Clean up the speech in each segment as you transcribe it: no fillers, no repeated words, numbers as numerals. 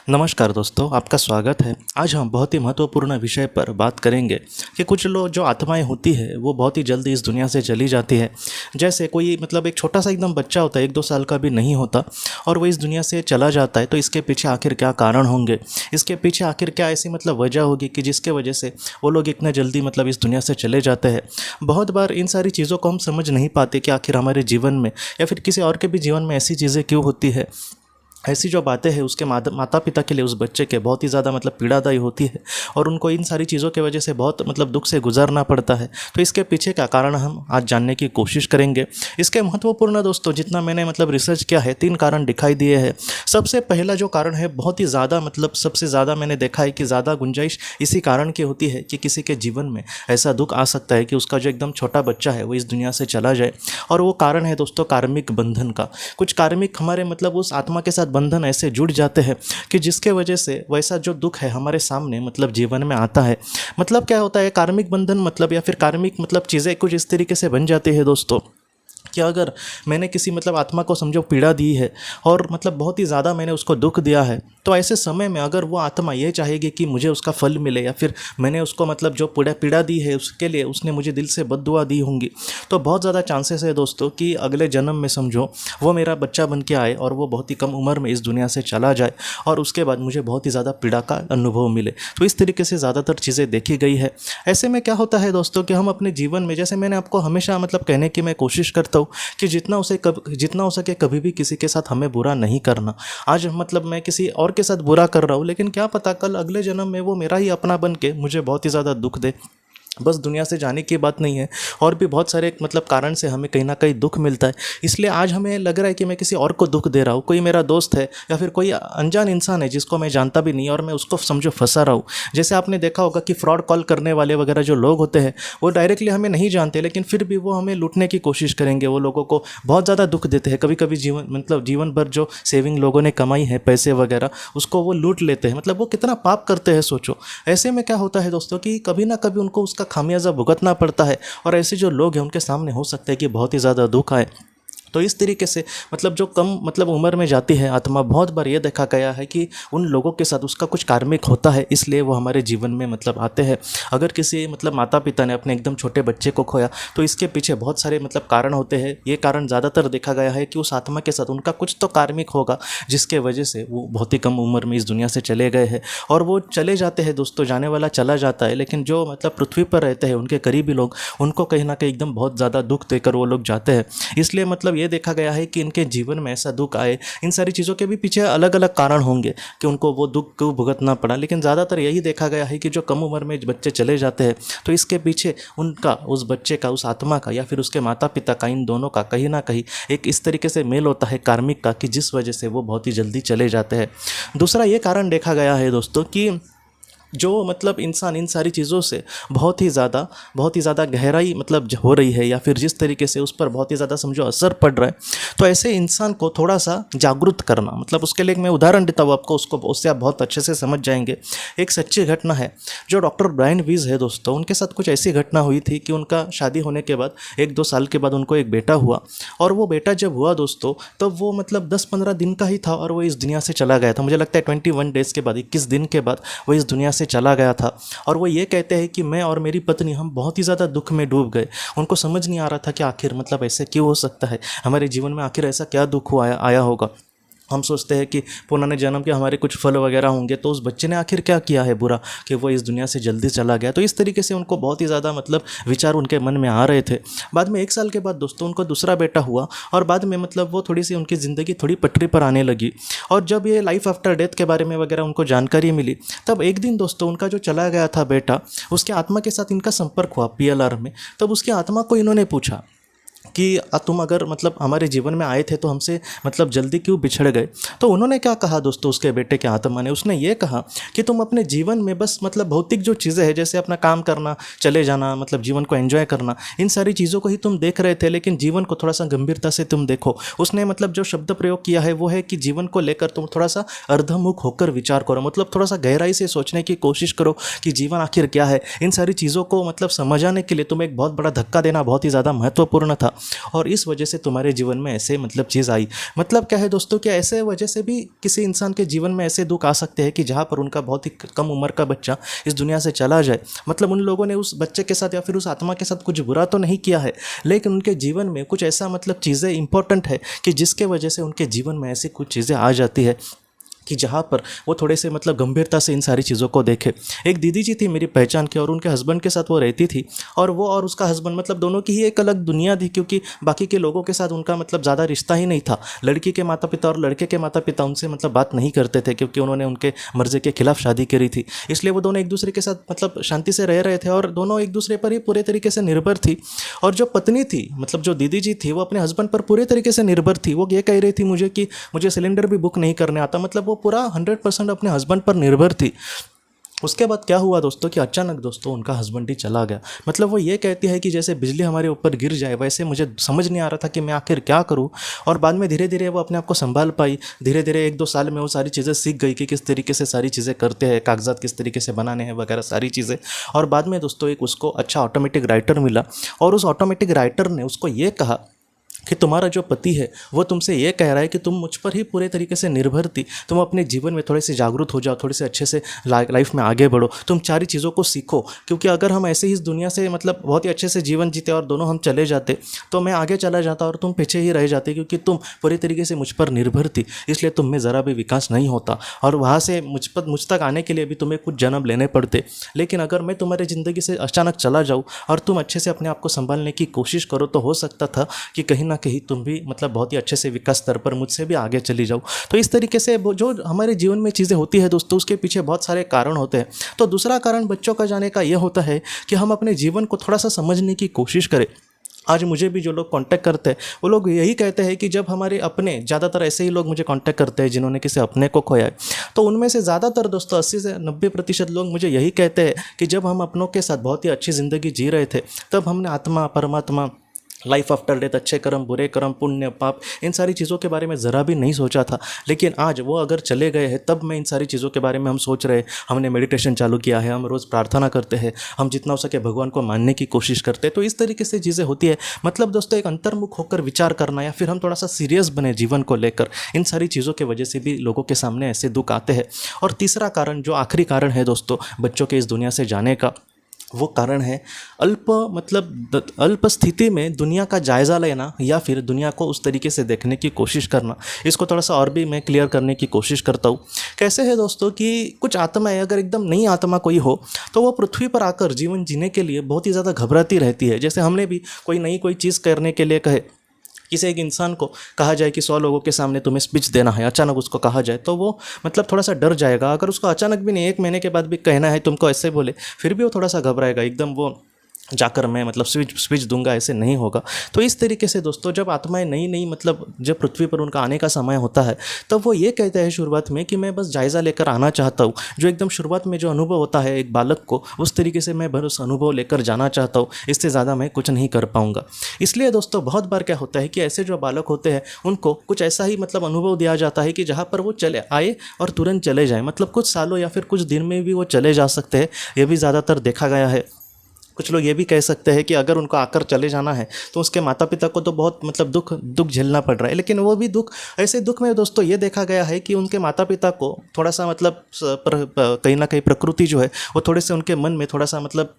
नमस्कार दोस्तों, आपका स्वागत है। आज हम बहुत ही महत्वपूर्ण विषय पर बात करेंगे कि कुछ लोग जो आत्माएं होती है वो बहुत ही जल्दी इस दुनिया से चली जाती है। जैसे कोई एक छोटा सा एकदम बच्चा होता है, 1-2 साल का भी नहीं होता और वो इस दुनिया से चला जाता है। तो इसके पीछे आखिर क्या कारण होंगे, इसके पीछे आखिर क्या ऐसी वजह होगी कि जिसके वजह से वो लोग इतने जल्दी इस दुनिया से चले जाते हैं। बहुत बार इन सारी चीज़ों को हम समझ नहीं पाते कि आखिर हमारे जीवन में या फिर किसी और के भी जीवन में ऐसी चीज़ें क्यों होती है। ऐसी जो बातें हैं उसके माता पिता के लिए उस बच्चे के बहुत ही ज़्यादा पीड़ादायी होती है और उनको इन सारी चीज़ों की वजह से बहुत दुख से गुजरना पड़ता है। तो इसके पीछे क्या कारण हम आज जानने की कोशिश करेंगे। इसके महत्वपूर्ण दोस्तों जितना मैंने रिसर्च किया है, 3 कारण दिखाई दिए हैं। सबसे पहला जो कारण है बहुत ही ज़्यादा सबसे ज़्यादा मैंने देखा है कि ज़्यादा गुंजाइश इसी कारण की होती है कि किसी के जीवन में ऐसा दुख आ सकता है कि उसका जो एकदम छोटा बच्चा है वो इस दुनिया से चला जाए। और वो कारण है दोस्तों कार्मिक बंधन का। कुछ कार्मिक हमारे उस आत्मा के साथ बंधन ऐसे जुड़ जाते हैं कि जिसके वजह से वैसा जो दुख है हमारे सामने जीवन में आता है। क्या होता है कार्मिक बंधन या फिर कार्मिक चीज़ें कुछ इस तरीके से बन जाती है दोस्तों कि अगर मैंने किसी आत्मा को समझो पीड़ा दी है और बहुत ही ज़्यादा मैंने उसको दुख दिया है, तो ऐसे समय में अगर वो आत्मा ये चाहेगी कि मुझे उसका फल मिले या फिर मैंने उसको जो पीड़ा दी है उसके लिए उसने मुझे दिल से बद्दुआ दी होंगी, तो बहुत ज़्यादा चांसेस है दोस्तों कि अगले जन्म में समझो वो मेरा बच्चा बन के आए और वो बहुत ही कम उम्र में इस दुनिया से चला जाए और उसके बाद मुझे बहुत ही ज़्यादा पीड़ा का अनुभव मिले। तो इस तरीके से ज़्यादातर चीज़ें देखी गई है। ऐसे में क्या होता है दोस्तों कि हम अपने जीवन में, जैसे मैंने आपको हमेशा कहने की मैं कोशिश करता हूँ कि जितना हो सके कभी भी किसी के साथ हमें बुरा नहीं करना। आज मैं किसी और के साथ बुरा कर रहा हूँ, लेकिन क्या पता कल अगले जन्म में वो मेरा ही अपना बन के मुझे बहुत ही ज़्यादा दुख दे। बस दुनिया से जाने की बात नहीं है, और भी बहुत सारे कारण से हमें कहीं ना कहीं दुख मिलता है। इसलिए आज हमें लग रहा है कि मैं किसी और को दुख दे रहा हूँ। कोई मेरा दोस्त है या फिर कोई अनजान इंसान है जिसको मैं जानता भी नहीं और मैं उसको समझो फंसा रहा हूँ। जैसे आपने देखा होगा कि फ्रॉड कॉल करने वाले वगैरह जो लोग होते हैं वो डायरेक्टली हमें नहीं जानते, लेकिन फिर भी वो हमें लूटने की कोशिश करेंगे। वो लोगों को बहुत ज़्यादा दुख देते हैं। कभी कभी जीवन भर जो सेविंग लोगों ने कमाई है पैसे वगैरह उसको वो लूट लेते हैं। वो कितना पाप करते हैं सोचो। ऐसे में क्या होता है दोस्तों कि कभी ना कभी उनको उसका खामियाजा भुगतना पड़ता है और ऐसे जो लोग हैं उनके सामने हो सकता है कि बहुत ही ज़्यादा दुख आए। तो इस तरीके से जो कम उम्र में जाती है आत्मा, बहुत बार ये देखा गया है कि उन लोगों के साथ उसका कुछ कार्मिक होता है, इसलिए वो हमारे जीवन में आते हैं। अगर किसी माता पिता ने अपने एकदम छोटे बच्चे को खोया तो इसके पीछे बहुत सारे कारण होते हैं। ये कारण ज़्यादातर देखा गया है कि उस आत्मा के साथ उनका कुछ तो कार्मिक होगा जिसके वजह से वो बहुत ही कम उम्र में इस दुनिया से चले गए हैं। और वो चले जाते हैं दोस्तों, जाने वाला चला जाता है, लेकिन जो पृथ्वी पर रहते हैं उनके करीबी लोग उनको कहीं ना कहीं एकदम बहुत ज़्यादा दुख देकर वो लोग जाते हैं। इसलिए ये देखा गया है कि इनके जीवन में ऐसा दुख आए, इन सारी चीज़ों के भी पीछे अलग अलग कारण होंगे कि उनको वो दुख को भुगतना पड़ा। लेकिन ज़्यादातर यही देखा गया है कि जो कम उम्र में बच्चे चले जाते हैं तो इसके पीछे उनका, उस बच्चे का, उस आत्मा का या फिर उसके माता पिता का, इन दोनों का कहीं ना कहीं एक इस तरीके से मेल होता है कार्मिक का कि जिस वजह से वो बहुत ही जल्दी चले जाते हैं। दूसरा ये कारण देखा गया है दोस्तों कि जो इंसान इन सारी चीज़ों से बहुत ही ज़्यादा गहराई हो रही है या फिर जिस तरीके से उस पर बहुत ही ज़्यादा समझो असर पड़ रहा है, तो ऐसे इंसान को थोड़ा सा जागरूक करना। उसके लिए मैं उदाहरण देता हूँ आपको, उससे आप बहुत अच्छे से समझ जाएंगे। एक सच्ची घटना है जो डॉक्टर ब्रायन वीज है दोस्तों, उनके साथ कुछ ऐसी घटना हुई थी कि उनका शादी होने के बाद 1-2 साल के बाद उनको एक बेटा हुआ। और वो बेटा जब हुआ दोस्तों तब वो 10-15 दिन का ही था और वो इस दुनिया से चला गया था। मुझे लगता है 21 डेज़ के बाद, 21 दिन के बाद वो इस दुनिया से चला गया था। और वो ये कहते हैं कि मैं और मेरी पत्नी हम बहुत ही ज़्यादा दुख में डूब गए। उनको समझ नहीं आ रहा था कि आखिर ऐसे क्यों हो सकता है, हमारे जीवन में आखिर ऐसा क्या दुख हुआ आया होगा। हम सोचते हैं कि पुराने जन्म के हमारे कुछ फल वगैरह होंगे, तो उस बच्चे ने आखिर क्या किया है बुरा कि वो इस दुनिया से जल्दी चला गया। तो इस तरीके से उनको बहुत ही ज़्यादा विचार उनके मन में आ रहे थे। बाद में 1 साल के बाद दोस्तों उनको दूसरा बेटा हुआ और बाद में वो थोड़ी सी उनकी ज़िंदगी थोड़ी पटरी पर आने लगी। और जब ये लाइफ आफ्टर डेथ के बारे में वगैरह उनको जानकारी मिली, तब एक दिन दोस्तों उनका जो चला गया था बेटा, उसके आत्मा के साथ इनका संपर्क हुआ PLR में। तब उसकी आत्मा को इन्होंने पूछा कि तुम अगर हमारे जीवन में आए थे तो हमसे जल्दी क्यों बिछड़ गए। तो उन्होंने क्या कहा दोस्तों, उसके बेटे के आत्मा ने, उसने ये कहा कि तुम अपने जीवन में बस भौतिक जो चीज़ें हैं, जैसे अपना काम करना, चले जाना, जीवन को एंजॉय करना, इन सारी चीज़ों को ही तुम देख रहे थे, लेकिन जीवन को थोड़ा सा गंभीरता से तुम देखो। उसने जो शब्द प्रयोग किया है वो है कि जीवन को लेकर तुम थोड़ा सा अर्धमुख होकर विचार करो, थोड़ा सा गहराई से सोचने की कोशिश करो कि जीवन आखिर क्या है। इन सारी चीज़ों को समझाने के लिए तुम्हें एक बहुत बड़ा धक्का देना बहुत ही ज़्यादा महत्वपूर्ण था। और इस वजह से तुम्हारे जीवन में ऐसे मतलब चीज़ आई। मतलब क्या है दोस्तों कि ऐसे वजह से भी किसी इंसान के जीवन में ऐसे दुख आ सकते हैं कि जहाँ पर उनका बहुत ही कम उम्र का बच्चा इस दुनिया से चला जाए। मतलब उन लोगों ने उस बच्चे के साथ या फिर उस आत्मा के साथ कुछ बुरा तो नहीं किया है, लेकिन उनके जीवन में कुछ ऐसा मतलब चीज़ें इंपॉर्टेंट है कि जिसके वजह से उनके जीवन में ऐसी कुछ चीज़ें आ जाती है कि जहाँ पर वो थोड़े से मतलब गंभीरता से इन सारी चीज़ों को देखे। एक दीदी जी थी मेरी पहचान की, और उनके हस्बैंड के साथ वो रहती थी, और वो और उसका हस्बैंड मतलब दोनों की ही एक अलग दुनिया थी, क्योंकि बाकी के लोगों के साथ उनका मतलब ज़्यादा रिश्ता ही नहीं था। लड़की के माता पिता और लड़के के माता पिता उनसे मतलब बात नहीं करते थे, क्योंकि उन्होंने उनके मर्जी के खिलाफ शादी करी थी। इसलिए वो दोनों एक दूसरे के साथ मतलब शांति से रह रहे थे, और दोनों एक दूसरे पर ही पूरे तरीके से निर्भर थी। और जो पत्नी थी मतलब जो दीदी जी थी, वो अपने हस्बैंड पर पूरे तरीके से निर्भर थी। वो ये कह रही थी मुझे कि मुझे सिलेंडर भी बुक नहीं करने आता। मतलब वो पूरा 100% अपने हस्बैंड पर निर्भर थी। उसके बाद क्या हुआ दोस्तों कि अचानक दोस्तों उनका हस्बैंड ही चला गया। मतलब वो ये कहती है कि जैसे बिजली हमारे ऊपर गिर जाए, वैसे मुझे समझ नहीं आ रहा था कि मैं आखिर क्या करूं। और बाद में धीरे धीरे वो अपने आप को संभाल पाई। धीरे धीरे 1-2 साल में वो सारी चीज़ें सीख गई कि किस तरीके से सारी चीज़ें करते हैं, कागजात किस तरीके से बनाने हैं वगैरह सारी चीज़ें। और बाद में दोस्तों एक उसको अच्छा ऑटोमेटिक राइटर मिला, और उस ऑटोमेटिक राइटर ने उसको ये कहा कि तुम्हारा जो पति है वो तुमसे ये कह रहा है कि तुम मुझ पर ही पूरे तरीके से निर्भर थी, तुम अपने जीवन में थोड़े से जागरूक हो जाओ, थोड़े से अच्छे से लाइफ में आगे बढ़ो, तुम सारी चीज़ों को सीखो। क्योंकि अगर हम ऐसे ही इस दुनिया से मतलब बहुत ही अच्छे से जीवन जीते और दोनों हम चले जाते, तो मैं आगे चला जाता और तुम पीछे ही रह जाते, क्योंकि तुम पूरी तरीके से मुझ पर निर्भर थी। इसलिए तुम में ज़रा भी विकास नहीं होता, और वहाँ से मुझ तक आने के लिए भी तुम्हें कुछ जन्म लेने पड़ते। लेकिन अगर मैं तुम्हारी ज़िंदगी से अचानक चला जाऊँ और तुम अच्छे से अपने आप को संभालने की कोशिश करो, तो हो सकता था कि कहीं ना कहीं तुम भी मतलब बहुत ही अच्छे से विकास स्तर पर मुझसे भी आगे चली जाओ। तो इस तरीके से जो हमारे जीवन में चीज़ें होती है दोस्तों, उसके पीछे बहुत सारे कारण होते हैं। तो दूसरा कारण बच्चों का जाने का यह होता है कि हम अपने जीवन को थोड़ा सा समझने की कोशिश करें। आज मुझे भी जो लोग कांटेक्ट करते हैं वो लोग यही कहते हैं कि जब हमारे अपने, ज़्यादातर ऐसे ही लोग मुझे कांटेक्ट करते हैं जिन्होंने किसी अपने को खोया है, तो उनमें से ज़्यादातर दोस्तों 80 से 90% लोग मुझे यही कहते हैं कि जब हम अपनों के साथ बहुत ही अच्छी ज़िंदगी जी रहे थे, तब हमने आत्मा, परमात्मा, लाइफ आफ्टर डेथ, अच्छे कर्म, बुरे कर्म, पुण्य, पाप, इन सारी चीज़ों के बारे में ज़रा भी नहीं सोचा था। लेकिन आज वो अगर चले गए हैं, तब मैं इन सारी चीज़ों के बारे में हम सोच रहे हैं। हमने मेडिटेशन चालू किया है, हम रोज़ प्रार्थना करते हैं, हम जितना हो सके भगवान को मानने की कोशिश करते हैं। तो इस तरीके से चीज़ें होती है। मतलब दोस्तों एक अंतर्मुख होकर विचार करना, या फिर हम थोड़ा सा सीरियस बने जीवन को लेकर, इन सारी चीज़ों की वजह से भी लोगों के सामने ऐसे दुख आते हैं। और तीसरा कारण, जो आखिरी कारण है दोस्तों बच्चों के इस दुनिया से जाने का, वो कारण है अल्प स्थिति में दुनिया का जायज़ा लेना, या फिर दुनिया को उस तरीके से देखने की कोशिश करना। इसको थोड़ा सा और भी मैं क्लियर करने की कोशिश करता हूँ। कैसे है दोस्तों कि कुछ आत्माएं, अगर एकदम नई आत्मा कोई हो, तो वो पृथ्वी पर आकर जीवन जीने के लिए बहुत ही ज़्यादा घबराती रहती है। जैसे हमने भी कोई चीज़ करने के लिए कहे, किसी एक इंसान को कहा जाए कि 100 लोगों के सामने तुम्हें स्पीच देना है, अचानक उसको कहा जाए, तो वो मतलब थोड़ा सा डर जाएगा। अगर उसको अचानक भी नहीं, 1 महीने के बाद भी कहना है तुमको ऐसे बोले, फिर भी वो थोड़ा सा घबराएगा। एकदम वो जाकर मैं मतलब स्पीच दूंगा, ऐसे नहीं होगा। तो इस तरीके से दोस्तों जब आत्माएं नई मतलब जब पृथ्वी पर उनका आने का समय होता है, तब वो ये कहते हैं शुरुआत में कि मैं बस जायज़ा लेकर आना चाहता हूँ। जो एकदम शुरुआत में जो अनुभव होता है एक बालक को, उस तरीके से मैं बस अनुभव लेकर जाना चाहता हूँ, इससे ज़्यादा मैं कुछ नहीं कर पाऊँगा। इसलिए दोस्तों बहुत बार क्या होता है कि ऐसे जो बालक होते हैं उनको कुछ ऐसा ही मतलब अनुभव दिया जाता है कि जहाँ पर वो चले आए और तुरंत चले जाए। मतलब कुछ सालों या फिर कुछ दिन में भी वो चले जा सकते हैं। ये भी ज़्यादातर देखा गया है। कुछ लोग ये भी कह सकते हैं कि अगर उनको आकर चले जाना है तो उसके माता पिता को तो बहुत मतलब दुख झेलना पड़ रहा है। लेकिन वो भी ऐसे दुख में दोस्तों ये देखा गया है कि उनके माता पिता को थोड़ा सा मतलब कहीं ना कहीं प्रकृति जो है वो थोड़े से उनके मन में थोड़ा सा मतलब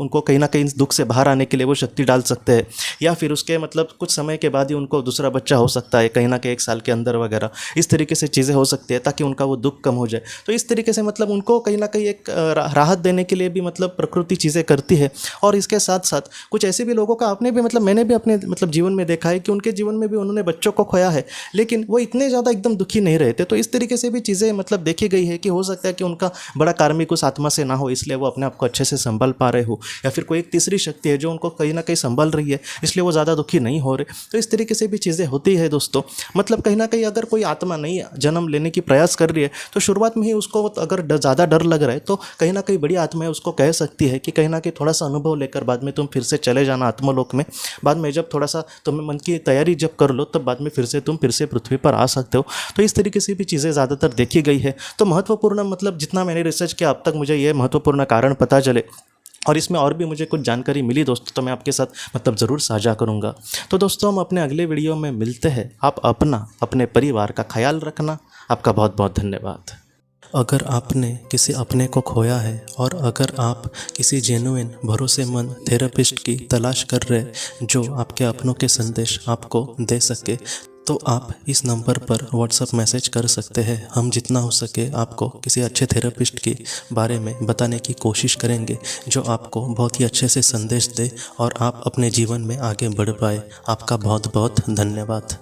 उनको कहीं ना कहीं दुख से बाहर आने के लिए वो शक्ति डाल सकते हैं। या फिर उसके मतलब कुछ समय के बाद ही उनको दूसरा बच्चा हो सकता है, कहीं ना कहीं 1 साल के अंदर वगैरह। इस तरीके से चीज़ें हो सकती है ताकि उनका वो दुख कम हो जाए। तो इस तरीके से मतलब उनको कहीं ना कहीं एक राहत देने के लिए भी मतलब प्रकृति चीज़ें करती है। और इसके साथ साथ कुछ ऐसे भी लोगों का आपने भी मतलब मैंने भी अपने मतलब जीवन में देखा है कि उनके जीवन में भी उन्होंने बच्चों को खोया है, लेकिन वो इतने ज़्यादा एकदम दुखी नहीं रहते। तो इस तरीके से भी चीज़ें मतलब देखी गई है कि हो सकता है कि उनका बड़ा कार्मिक उस आत्मा से ना हो, इसलिए वो अपने आप को अच्छे से संभाल पा रहे हो, या फिर कोई एक तीसरी शक्ति है जो उनको कहीं ना कहीं संभाल रही है, इसलिए वो ज़्यादा दुखी नहीं हो रहे। तो इस तरीके से भी चीज़ें होती है दोस्तों। मतलब कहीं ना कहीं अगर कोई आत्मा नई जन्म लेने की प्रयास कर रही है, तो शुरुआत में ही उसको अगर ज़्यादा डर लग रहा है, तो कहीं ना कहीं बड़ी आत्माएं उसको कह सकती है कि कहीं ना कहीं थोड़ा सा अनुभव लेकर बाद में तुम फिर से चले जाना आत्मलोक में। बाद में जब थोड़ा सा तुम्हें मन की तैयारी जब कर लो, तब बाद में फिर से पृथ्वी पर आ सकते हो। तो इस तरीके से भी चीज़ें ज़्यादातर देखी गई है। तो महत्वपूर्ण मतलब जितना मैंने रिसर्च किया अब तक मुझे ये महत्वपूर्ण कारण पता चले और इसमें और भी मुझे कुछ जानकारी मिली दोस्तों, तो मैं आपके साथ मतलब ज़रूर साझा करूँगा। तो दोस्तों हम अपने अगले वीडियो में मिलते हैं। आप अपना अपने परिवार का ख्याल रखना। आपका बहुत बहुत धन्यवाद। अगर आपने किसी अपने को खोया है और अगर आप किसी जेन्युइन भरोसेमंद थेरेपिस्ट की तलाश कर रहे जो आपके अपनों के संदेश आपको दे सके, तो आप इस नंबर पर व्हाट्सएप मैसेज कर सकते हैं। हम जितना हो सके आपको किसी अच्छे थेरेपिस्ट के बारे में बताने की कोशिश करेंगे जो आपको बहुत ही अच्छे से संदेश दे और आप अपने जीवन में आगे बढ़ पाए। आपका बहुत बहुत धन्यवाद।